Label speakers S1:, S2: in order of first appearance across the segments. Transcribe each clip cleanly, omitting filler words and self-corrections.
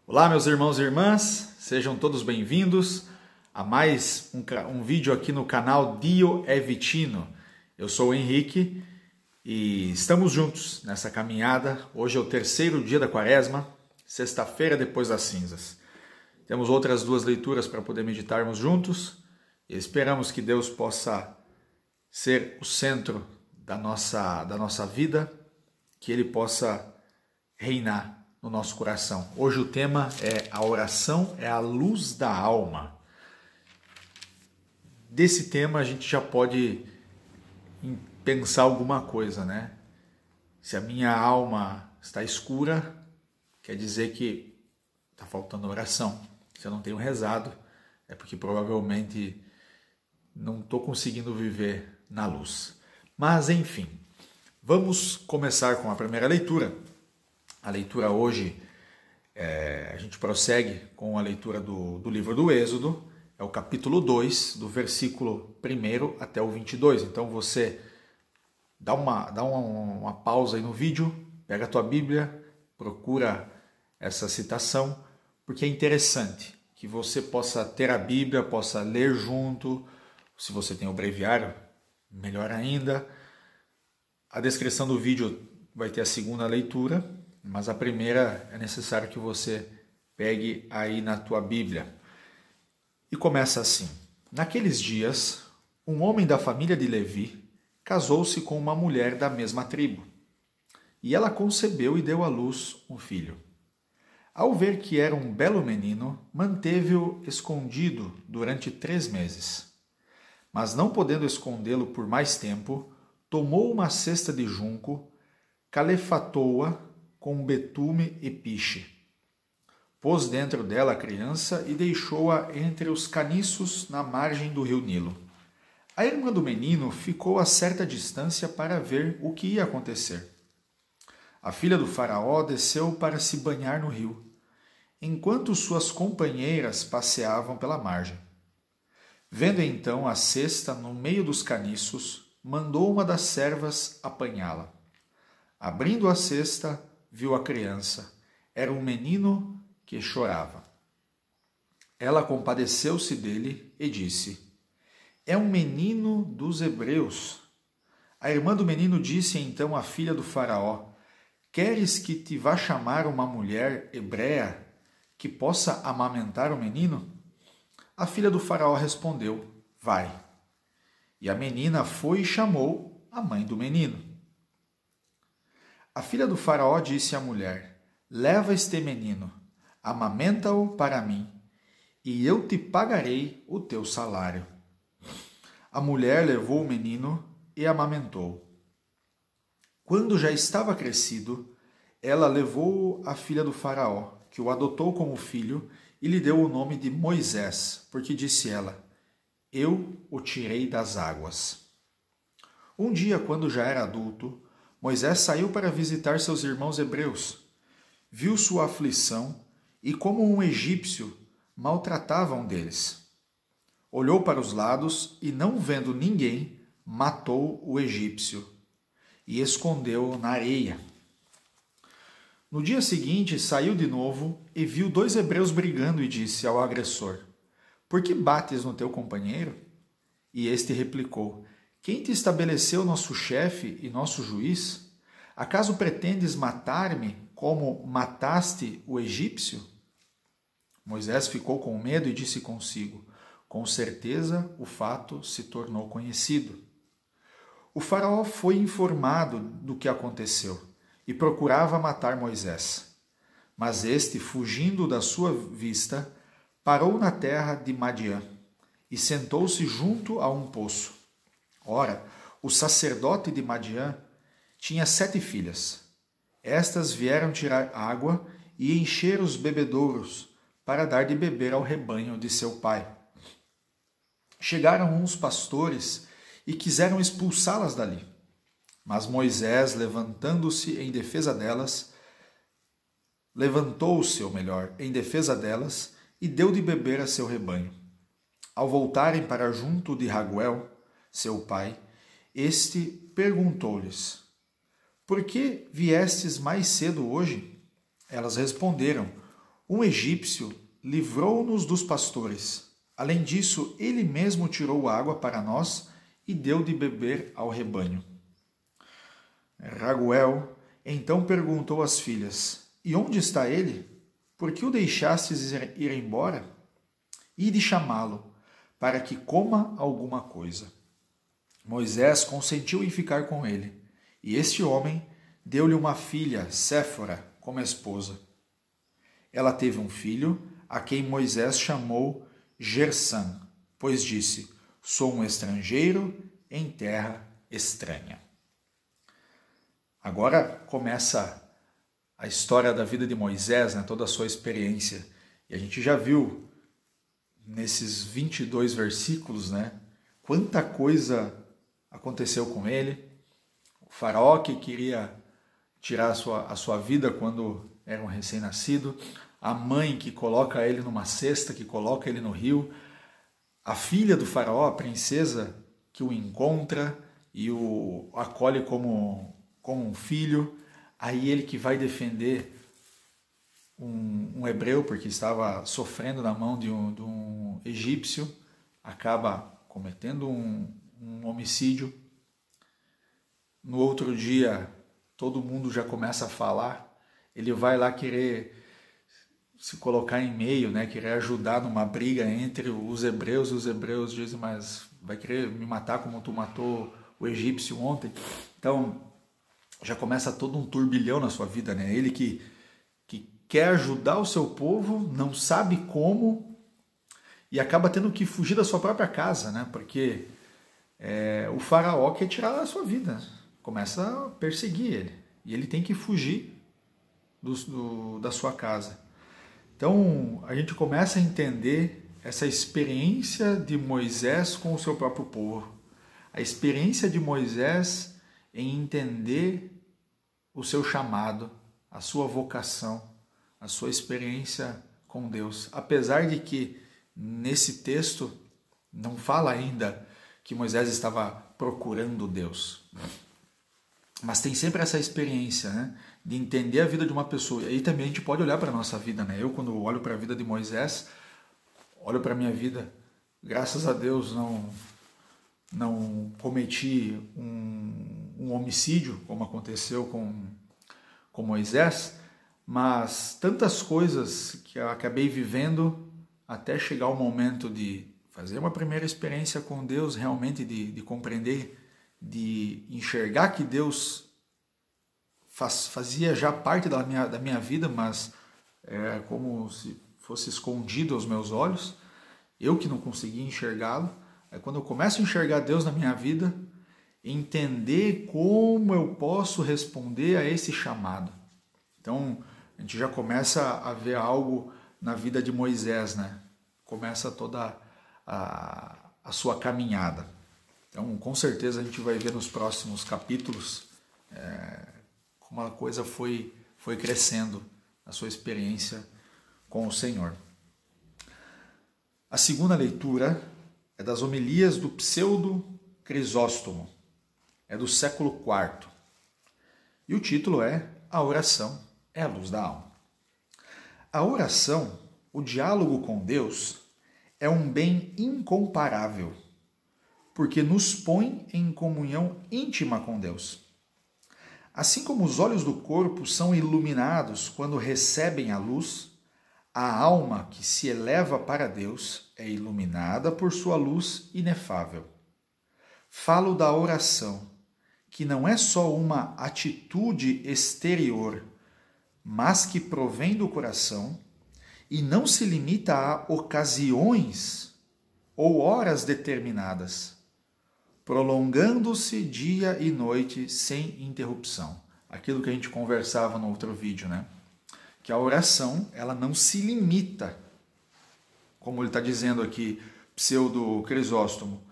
S1: Olá, meus irmãos e irmãs, sejam todos bem-vindos a mais um vídeo aqui no canal Dio é Vitino. Eu sou o Henrique e estamos juntos nessa caminhada. Hoje é o terceiro dia da quaresma, sexta-feira depois das cinzas. Temos outras duas leituras para poder meditarmos juntos e esperamos que Deus possa ser o centro da nossa vida, que Ele possa reinar no nosso coração. Hoje o tema é a oração é a luz da alma. Desse tema a gente já pode pensar alguma coisa, né? Se a minha alma está escura, quer dizer que está faltando oração. Se eu não tenho rezado, é porque provavelmente não estou conseguindo viver na luz. Mas enfim, vamos começar com a primeira leitura. A leitura hoje, a gente prossegue com a leitura do livro do Êxodo, é o capítulo 2, do versículo 1 até o 22. Então você dá uma pausa aí no vídeo, pega a tua Bíblia, procura essa citação, porque é interessante que você possa ter a Bíblia, possa ler junto. Se você tem o breviário, melhor ainda. A descrição do vídeo vai ter a segunda leitura, mas a primeira é necessário que você pegue aí na tua Bíblia. E começa assim: Naqueles dias, um homem da família de Levi casou-se com uma mulher da mesma tribo. E ela concebeu e deu à luz um filho. Ao ver que era um belo menino, manteve-o escondido durante 3 meses. Mas não podendo escondê-lo por mais tempo, tomou uma cesta de junco, calefatou-a com betume e piche. Pôs dentro dela a criança e deixou-a entre os caniços na margem do rio Nilo. A irmã do menino ficou a certa distância para ver o que ia acontecer. A filha do faraó desceu para se banhar no rio, enquanto suas companheiras passeavam pela margem. Vendo então a cesta no meio dos caniços, mandou uma das servas apanhá-la. Abrindo a cesta, viu a criança. Era um menino que chorava. Ela compadeceu-se dele e disse: É um menino dos hebreus. A irmã do menino disse então à filha do faraó: Queres que te vá chamar uma mulher hebreia que possa amamentar o menino? A filha do faraó respondeu: Vai. E a menina foi e chamou a mãe do menino. A filha do faraó disse à mulher: Leva este menino, amamenta-o para mim, e eu te pagarei o teu salário. A mulher levou o menino e amamentou. Quando já estava crescido, ela levou a filha do faraó, que o adotou como filho, e lhe deu o nome de Moisés, porque disse ela: Eu o tirei das águas. Um dia, quando já era adulto, Moisés saiu para visitar seus irmãos hebreus. Viu sua aflição e como um egípcio maltratava um deles. Olhou para os lados e, não vendo ninguém, matou o egípcio e escondeu-o na areia. No dia seguinte, saiu de novo e viu 2 hebreus brigando e disse ao agressor: Por que bates no teu companheiro? E este replicou: Quem te estabeleceu nosso chefe e nosso juiz? Acaso pretendes matar-me como mataste o egípcio? Moisés ficou com medo e disse consigo: Com certeza o fato se tornou conhecido. O faraó foi informado do que aconteceu e procurava matar Moisés. Mas este, fugindo da sua vista, parou na terra de Madiã e sentou-se junto a um poço. Ora, o sacerdote de Madiã tinha 7 filhas. Estas vieram tirar água e encher os bebedouros para dar de beber ao rebanho de seu pai. Chegaram uns pastores e quiseram expulsá-las dali. Mas Moisés, levantou-se em defesa delas e deu de beber a seu rebanho. Ao voltarem para junto de Raguel, seu pai, este perguntou-lhes: Por que viestes mais cedo hoje? Elas responderam: Um egípcio livrou-nos dos pastores. Além disso, ele mesmo tirou água para nós e deu de beber ao rebanho. Raguel então perguntou às filhas: E onde está ele? Por que o deixastes ir embora? Ide chamá-lo, para que coma alguma coisa. Moisés consentiu em ficar com ele, e este homem deu-lhe uma filha, Séfora, como esposa. Ela teve um filho, a quem Moisés chamou Gersam, pois disse: Sou um estrangeiro em terra estranha. Agora começa a história da vida de Moisés, né, toda a sua experiência. E a gente já viu nesses 22 versículos, né, quanta coisa aconteceu com ele. O faraó que queria tirar a sua vida quando era um recém-nascido, a mãe que coloca ele numa cesta, que coloca ele no rio, a filha do faraó, a princesa, que o encontra e o acolhe como um filho, aí ele que vai defender um hebreu, porque estava sofrendo na mão de um egípcio, acaba cometendo um homicídio. No outro dia, todo mundo já começa a falar, ele vai lá querer se colocar em meio, né, querer ajudar numa briga entre os hebreus, e os hebreus dizem: mas vai querer me matar como tu matou o egípcio ontem? Então, já começa todo um turbilhão na sua vida, né? Ele que quer ajudar o seu povo, não sabe como, e acaba tendo que fugir da sua própria casa, né? Porque o faraó quer tirar a sua vida, começa a perseguir ele, e ele tem que fugir da sua casa. Então, a gente começa a entender essa experiência de Moisés com o seu próprio povo, a experiência de Moisés em entender o seu chamado, a sua vocação, a sua experiência com Deus. Apesar de que nesse texto não fala ainda que Moisés estava procurando Deus. Mas tem sempre essa experiência, né, de entender a vida de uma pessoa. E aí também a gente pode olhar para a nossa vida, né? Eu, quando olho para a vida de Moisés, olho para a minha vida, graças a Deus não cometi um homicídio, como aconteceu com Moisés, mas tantas coisas que eu acabei vivendo até chegar o momento de fazer uma primeira experiência com Deus, realmente de compreender, de enxergar que Deus fazia já parte da minha vida, mas é como se fosse escondido aos meus olhos, eu que não conseguia enxergá-lo. É quando eu começo a enxergar Deus na minha vida, entender como eu posso responder a esse chamado. Então, a gente já começa a ver algo na vida de Moisés, né? Começa toda a sua caminhada. Então, com certeza, a gente vai ver nos próximos capítulos como a coisa foi crescendo, a sua experiência com o Senhor. A segunda leitura é das homilias do Pseudo Crisóstomo, é do século IV. E o título é A Oração é a Luz da Alma. A oração, o diálogo com Deus, é um bem incomparável, porque nos põe em comunhão íntima com Deus. Assim como os olhos do corpo são iluminados quando recebem a luz, a alma que se eleva para Deus é iluminada por sua luz inefável. Falo da oração, que não é só uma atitude exterior, mas que provém do coração e não se limita a ocasiões ou horas determinadas, prolongando-se dia e noite sem interrupção. Aquilo que a gente conversava no outro vídeo, né? Que a oração, ela não se limita, como ele está dizendo aqui, Pseudo Crisóstomo.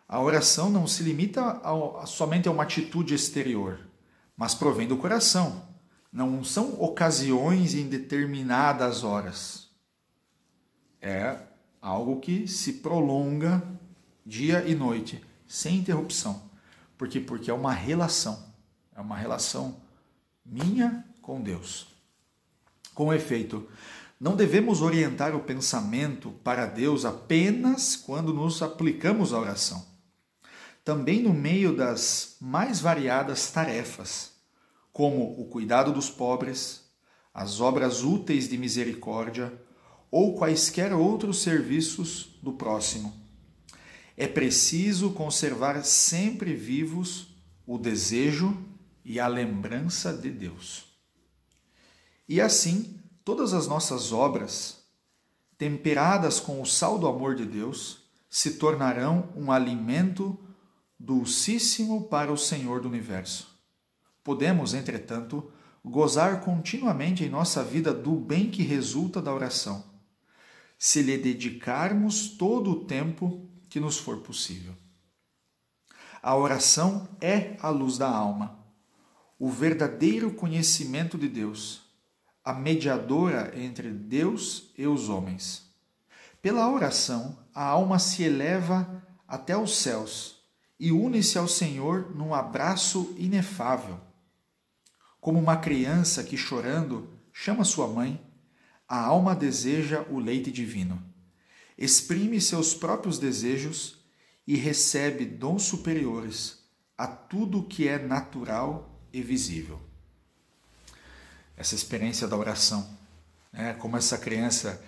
S1: A oração não se limita somente a uma atitude exterior, mas provém do coração. Não são ocasiões em determinadas horas. É algo que se prolonga dia e noite, sem interrupção. Por quê? Porque é uma relação. É uma relação minha com Deus. Com efeito, Não devemos orientar o pensamento para Deus apenas quando nos aplicamos à oração. Também no meio das mais variadas tarefas, como o cuidado dos pobres, as obras úteis de misericórdia ou quaisquer outros serviços do próximo. É preciso conservar sempre vivos o desejo e a lembrança de Deus. E assim, todas as nossas obras, temperadas com o sal do amor de Deus, se tornarão um alimento dulcíssimo para o Senhor do Universo. Podemos, entretanto, gozar continuamente em nossa vida do bem que resulta da oração, se lhe dedicarmos todo o tempo que nos for possível. A oração é a luz da alma, o verdadeiro conhecimento de Deus, a mediadora entre Deus e os homens. Pela oração, a alma se eleva até os céus e une-se ao Senhor num abraço inefável. Como uma criança que, chorando, chama sua mãe, a alma deseja o leite divino. Exprime seus próprios desejos e recebe dons superiores a tudo que é natural e visível. Essa experiência da oração, né? Como essa criança...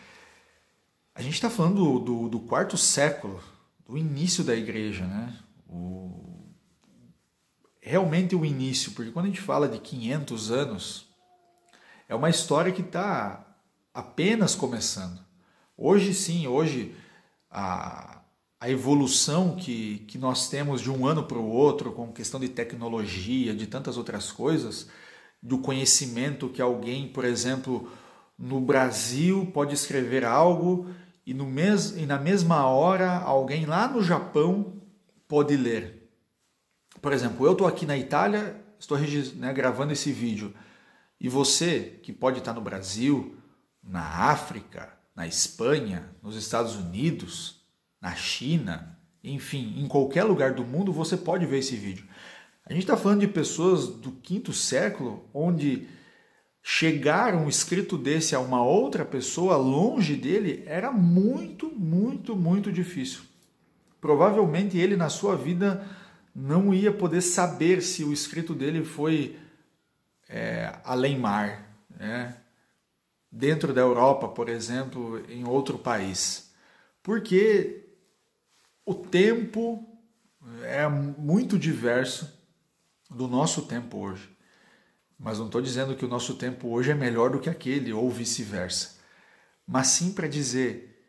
S1: A gente está falando do quarto século, do início da igreja, né? Realmente o início, porque quando a gente fala de 500 anos, é uma história que está apenas começando. Hoje sim, a evolução que nós temos de um ano para o outro, com questão de tecnologia, de tantas outras coisas, do conhecimento que alguém, por exemplo, no Brasil pode escrever algo e na mesma hora alguém lá no Japão pode ler. Por exemplo, eu estou aqui na Itália, estou gravando esse vídeo, e você, que pode estar no Brasil, na África, na Espanha, nos Estados Unidos, na China, enfim, em qualquer lugar do mundo, você pode ver esse vídeo. A gente está falando de pessoas do 5º século, onde chegar um escrito desse a uma outra pessoa longe dele era muito, muito, muito difícil. Provavelmente ele, na sua vida, não ia poder saber se o escrito dele foi além-mar, né? Dentro da Europa, por exemplo, em outro país. Porque o tempo é muito diverso do nosso tempo hoje. Mas não estou dizendo que o nosso tempo hoje é melhor do que aquele, ou vice-versa. Mas sim para dizer,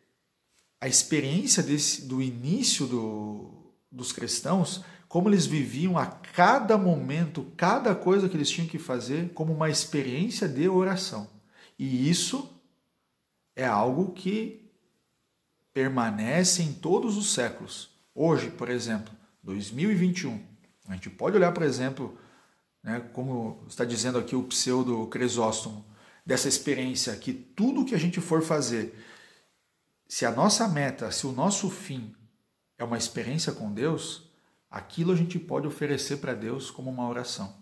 S1: a experiência do início dos cristãos, como eles viviam a cada momento, cada coisa que eles tinham que fazer, como uma experiência de oração. E isso é algo que permanece em todos os séculos. Hoje, por exemplo, 2021, a gente pode olhar, por exemplo, né, como está dizendo aqui o pseudo Crisóstomo, dessa experiência que tudo que a gente for fazer, se a nossa meta, se o nosso fim é uma experiência com Deus, aquilo a gente pode oferecer para Deus como uma oração.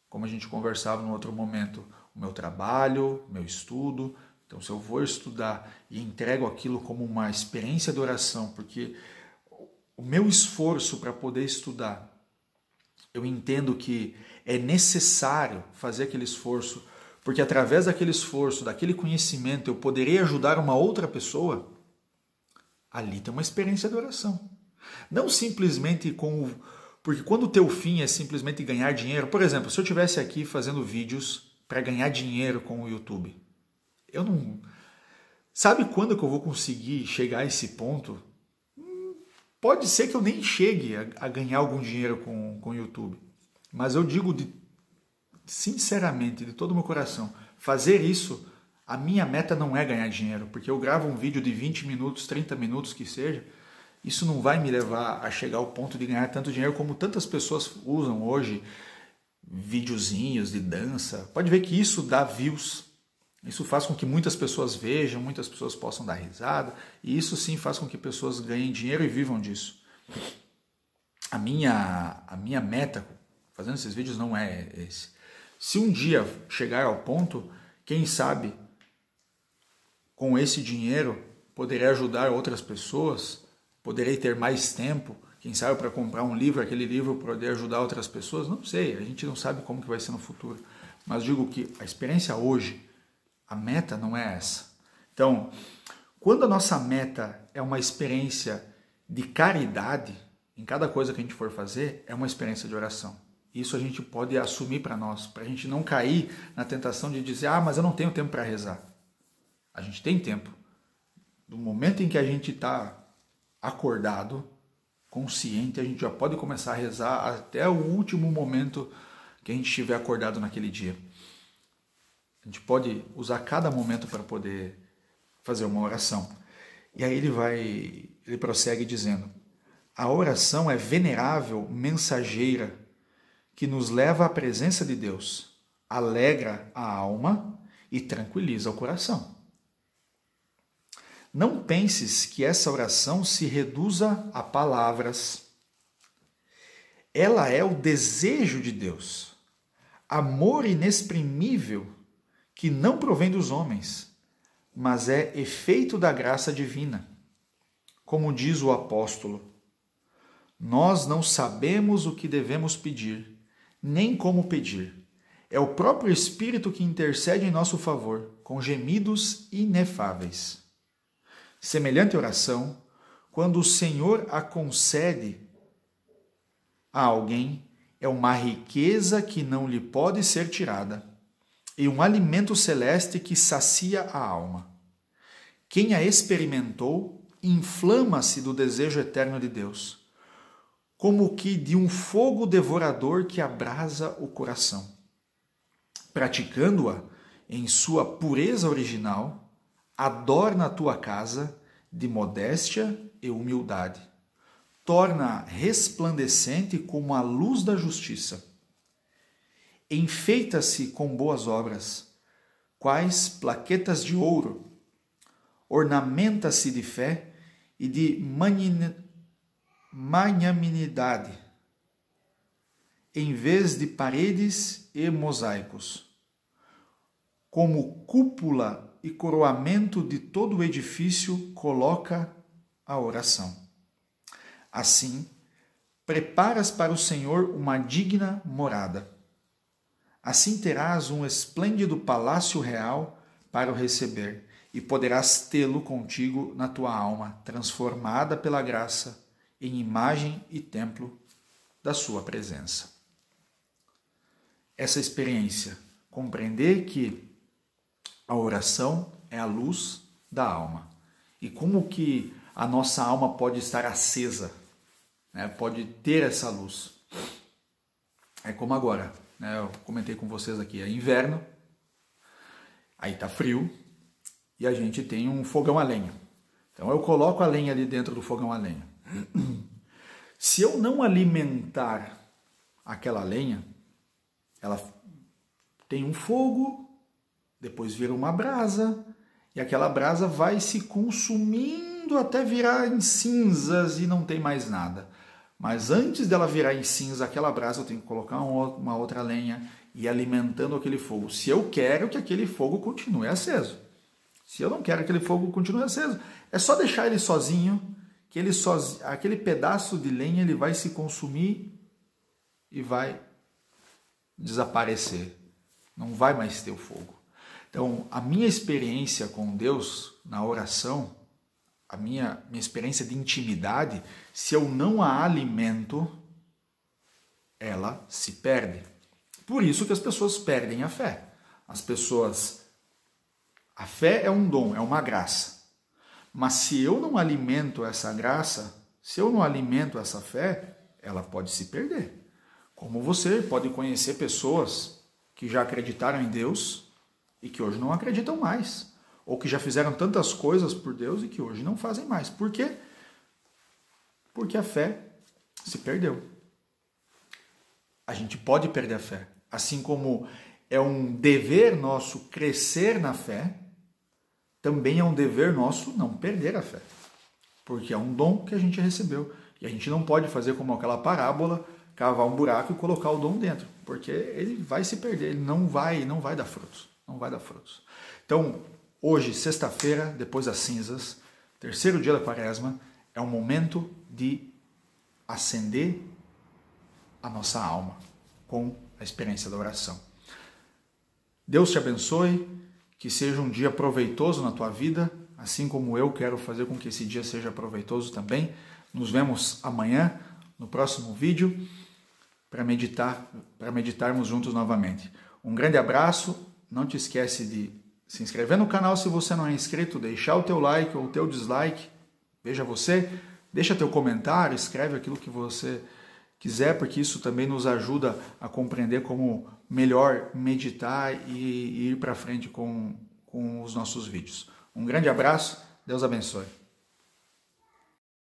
S1: Como a gente conversava no outro momento, o meu trabalho, o meu estudo. Então, se eu vou estudar e entrego aquilo como uma experiência de oração, porque o meu esforço para poder estudar, eu entendo que é necessário fazer aquele esforço, porque através daquele esforço, daquele conhecimento, eu poderei ajudar uma outra pessoa, ali tem uma experiência de oração. Não simplesmente porque quando o teu fim é simplesmente ganhar dinheiro, por exemplo, se eu estivesse aqui fazendo vídeos para ganhar dinheiro com o YouTube, eu não... Sabe quando que eu vou conseguir chegar a esse ponto? Pode ser que eu nem chegue a ganhar algum dinheiro com o YouTube. Mas eu digo sinceramente, de todo o meu coração, fazer isso, a minha meta não é ganhar dinheiro, porque eu gravo um vídeo de 20 minutos, 30 minutos que seja, isso não vai me levar a chegar ao ponto de ganhar tanto dinheiro como tantas pessoas usam hoje, videozinhos de dança. Pode ver que isso dá views, isso faz com que muitas pessoas vejam, muitas pessoas possam dar risada, e isso sim faz com que pessoas ganhem dinheiro e vivam disso. A minha meta fazendo esses vídeos não é esse. Se um dia chegar ao ponto, quem sabe com esse dinheiro, poderei ajudar outras pessoas, poderei ter mais tempo, quem sabe para comprar um livro, aquele livro poder ajudar outras pessoas, não sei, a gente não sabe como que vai ser no futuro. Mas digo que a experiência hoje, a meta não é essa. Então, quando a nossa meta é uma experiência de caridade, em cada coisa que a gente for fazer, é uma experiência de oração. Isso a gente pode assumir para nós, para a gente não cair na tentação de dizer, mas eu não tenho tempo para rezar. A gente tem tempo. Do momento em que a gente está acordado, consciente, a gente já pode começar a rezar até o último momento que a gente estiver acordado naquele dia. A gente pode usar cada momento para poder fazer uma oração. E aí ele prossegue dizendo, a oração é venerável mensageira que nos leva à presença de Deus, alegra a alma e tranquiliza o coração. Não penses que essa oração se reduza a palavras. Ela é o desejo de Deus, amor inexprimível que não provém dos homens, mas é efeito da graça divina. Como diz o apóstolo, nós não sabemos o que devemos pedir, nem como pedir. É o próprio Espírito que intercede em nosso favor, com gemidos inefáveis. Semelhante oração, quando o Senhor a concede a alguém, é uma riqueza que não lhe pode ser tirada, e um alimento celeste que sacia a alma. Quem a experimentou, inflama-se do desejo eterno de Deus, como que de um fogo devorador que abrasa o coração. Praticando-a em sua pureza original, adorna a tua casa de modéstia e humildade. Torna resplandecente como a luz da justiça. Enfeita-se com boas obras, quais plaquetas de ouro. Ornamenta-se de fé e de magnanimidade, em vez de paredes e mosaicos. Como cúpula e coroamento de todo o edifício coloca a oração. Assim, preparas para o Senhor uma digna morada. Assim terás um esplêndido palácio real para o receber, e poderás tê-lo contigo na tua alma, transformada pela graça em imagem e templo da sua presença. Essa experiência, compreender que a oração é a luz da alma. E como que a nossa alma pode estar acesa, né? Pode ter essa luz. É como agora, né? Eu comentei com vocês aqui, é inverno, aí tá frio, e a gente tem um fogão a lenha. Então eu coloco a lenha ali dentro do fogão a lenha. Se eu não alimentar aquela lenha, ela tem um fogo, depois vira uma brasa, e aquela brasa vai se consumindo até virar em cinzas e não tem mais nada. Mas antes dela virar em cinza, aquela brasa eu tenho que colocar uma outra lenha e ir alimentando aquele fogo. Se eu quero que aquele fogo continue aceso. Se eu não quero que aquele fogo continue aceso, é só deixar ele sozinho, que aquele pedaço de lenha ele vai se consumir e vai desaparecer. Não vai mais ter o fogo. Então, a minha experiência com Deus na oração, a minha experiência de intimidade, se eu não a alimento, ela se perde. Por isso que as pessoas perdem a fé. A fé é um dom, é uma graça. Mas se eu não alimento essa graça, se eu não alimento essa fé, ela pode se perder. Como você pode conhecer pessoas que já acreditaram em Deus e que hoje não acreditam mais, ou que já fizeram tantas coisas por Deus e que hoje não fazem mais. Por quê? Porque a fé se perdeu. A gente pode perder a fé. Assim como é um dever nosso crescer na fé, também é um dever nosso não perder a fé. Porque é um dom que a gente recebeu. E a gente não pode fazer como aquela parábola, cavar um buraco e colocar o dom dentro. Porque ele vai se perder, ele não vai dar frutos. Não vai dar frutos. Então, hoje, sexta-feira, depois das cinzas, terceiro dia da quaresma, é um momento de acender a nossa alma com a experiência da oração. Deus te abençoe, que seja um dia proveitoso na tua vida, assim como eu quero fazer com que esse dia seja proveitoso também. Nos vemos amanhã no próximo vídeo para meditarmos juntos novamente. Um grande abraço, não te esquece de se inscrever no canal se você não é inscrito, deixar o teu like ou o teu dislike, veja você, deixa teu comentário, escreve aquilo que você quiser, porque isso também nos ajuda a compreender como melhor meditar e ir para frente com os nossos vídeos. Um grande abraço, Deus abençoe.